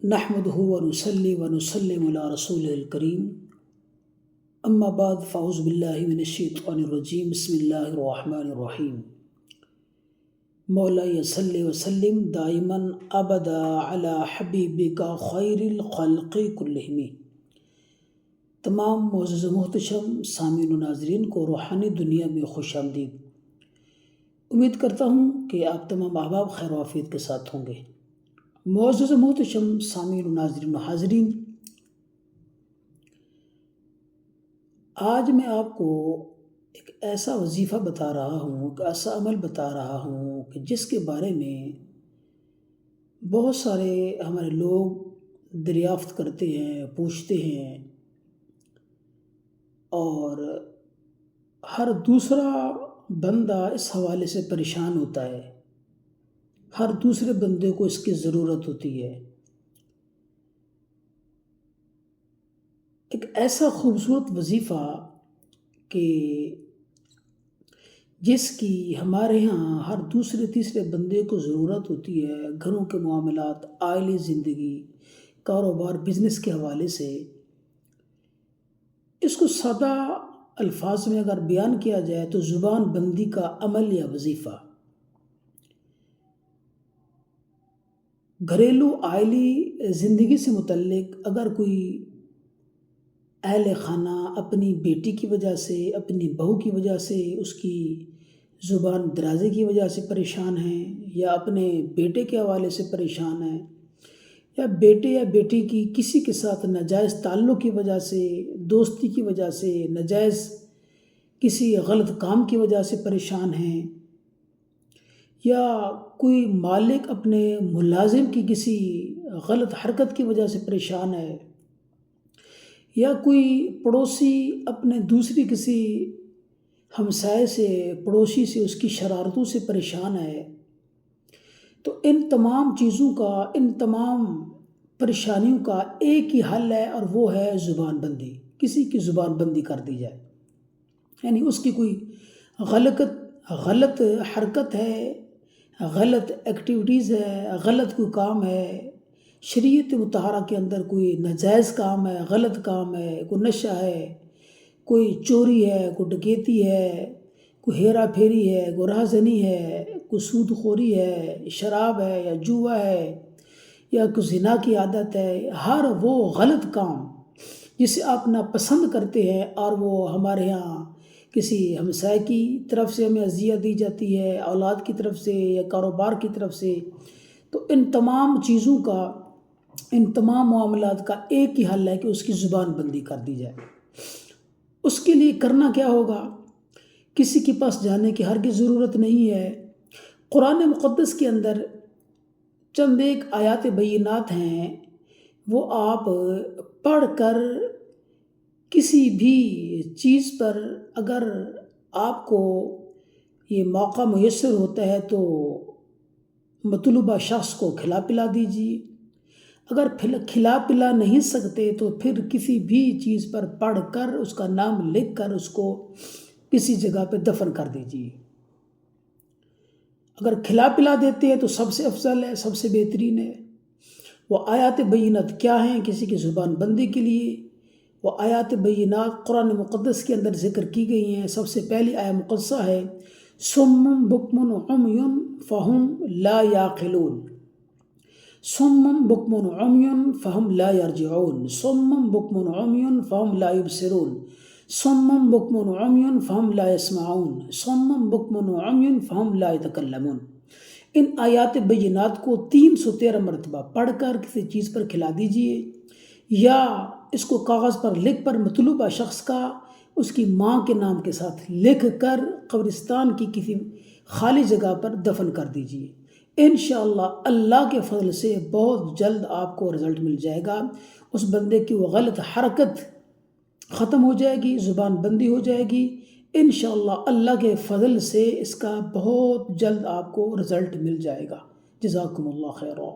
نحمده ونصلي ونسلم على رسوله الكريم اما بعد فاعوذ باللہ من الشیطان الرجیم بسم اللہ الرحمن الرحیم مولاي صلی وسلم دائما ابدا علی حبیبک خیر الخلق کلہم۔ تمام معزز و محتشم سامعین و ناظرین کو روحانی دنیا میں خوش آمدید۔ امید کرتا ہوں کہ آپ تمام احباب خیر و عافیت کے ساتھ ہوں گے۔ معزز و محتشم سامعین و ناظرین و حاضرین، آج میں آپ کو ایک ایسا وظیفہ بتا رہا ہوں، ایک ایسا عمل بتا رہا ہوں کہ جس کے بارے میں بہت سارے ہمارے لوگ دریافت کرتے ہیں، پوچھتے ہیں، اور ہر دوسرا بندہ اس حوالے سے پریشان ہوتا ہے، ہر دوسرے بندے کو اس کی ضرورت ہوتی ہے۔ ایک ایسا خوبصورت وظیفہ کہ جس کی ہمارے ہاں ہر دوسرے تیسرے بندے کو ضرورت ہوتی ہے، گھروں کے معاملات، عائلی زندگی، کاروبار، بزنس کے حوالے سے۔ اس کو سادہ الفاظ میں اگر بیان کیا جائے تو زبان بندی کا عمل یا وظیفہ۔ گھریلو عائلی زندگی سے متعلق اگر کوئی اہل خانہ اپنی بیٹی کی وجہ سے، اپنی بہو کی وجہ سے، اس کی زبان درازی کی وجہ سے پریشان ہیں، یا اپنے بیٹے کے حوالے سے پریشان ہیں، یا بیٹے یا بیٹی کی کسی کے ساتھ ناجائز تعلق کی وجہ سے، دوستی کی وجہ سے، ناجائز کسی غلط کام کی وجہ سے پریشان ہیں، یا کوئی مالک اپنے ملازم کی کسی غلط حرکت کی وجہ سے پریشان ہے، یا کوئی پڑوسی اپنے دوسری کسی ہمسائے سے، پڑوسی سے، اس کی شرارتوں سے پریشان ہے، تو ان تمام چیزوں کا، ان تمام پریشانیوں کا ایک ہی حل ہے، اور وہ ہے زبان بندی۔ کسی کی زبان بندی کر دی جائے، یعنی اس کی کوئی غلط حرکت ہے، غلط ایکٹیویٹیز ہے، غلط کوئی کام ہے، شریعت مطہرہ کے اندر کوئی ناجائز کام ہے، غلط کام ہے، کوئی نشہ ہے، کوئی چوری ہے، کوئی ڈکیتی ہے، کوئی ہیرا پھیری ہے، کوئی رہزنی ہے، کوئی سود خوری ہے، شراب ہے، یا جوا ہے، یا کوئی زنا کی عادت ہے، ہر وہ غلط کام جسے آپ ناپسند کرتے ہیں، اور وہ ہمارے ہاں کسی ہمسائے کی طرف سے ہمیں اذیت دی جاتی ہے، اولاد کی طرف سے یا کاروبار کی طرف سے، تو ان تمام چیزوں کا، ان تمام معاملات کا ایک ہی حل ہے کہ اس کی زبان بندی کر دی جائے۔ اس کے لیے کرنا کیا ہوگا؟ کسی کے پاس جانے کی ہرگز ضرورت نہیں ہے۔ قرآن مقدس کے اندر چند ایک آیات بینات ہیں، وہ آپ پڑھ کر کسی بھی چیز پر اگر آپ کو یہ موقع میسر ہوتا ہے تو مطلوبہ شخص کو کھلا پلا دیجیے۔ اگر کھلا پلا نہیں سکتے تو پھر کسی بھی چیز پر پڑھ کر، اس کا نام لکھ کر، اس کو کسی جگہ پہ دفن کر دیجیے۔ اگر کھلا پلا دیتے ہیں تو سب سے افضل ہے، سب سے بہترین ہے۔ وہ آیات بینات کیا ہیں کسی کی زبان بندی کے لیے؟ وہ آیات بینات قرآن مقدس کے اندر ذکر کی گئی ہیں۔ سب سے پہلی آیہ مقدسہ ہے صم بکم عمی فہم لا یعقلون، صم بکم عمی فہم لا یرجعون، صم بکم عمی فہم لا یبصرون، صم بکم عمی فہم لا یسمعون، صم بکم عمی فہم لا یتکلمون۔ ان آیات بینات کو 313 مرتبہ پڑھ کر کسی چیز پر کھلا دیجئے، یا اس کو کاغذ پر لکھ پر مطلوبہ شخص کا، اس کی ماں کے نام کے ساتھ لکھ کر قبرستان کی کسی خالی جگہ پر دفن کر دیجئے۔ انشاءاللہ اللہ کے فضل سے بہت جلد آپ کو رزلٹ مل جائے گا۔ اس بندے کی وہ غلط حرکت ختم ہو جائے گی، زبان بندی ہو جائے گی۔ انشاءاللہ اللہ کے فضل سے اس کا بہت جلد آپ کو رزلٹ مل جائے گا۔ جزاکم اللہ خیرا۔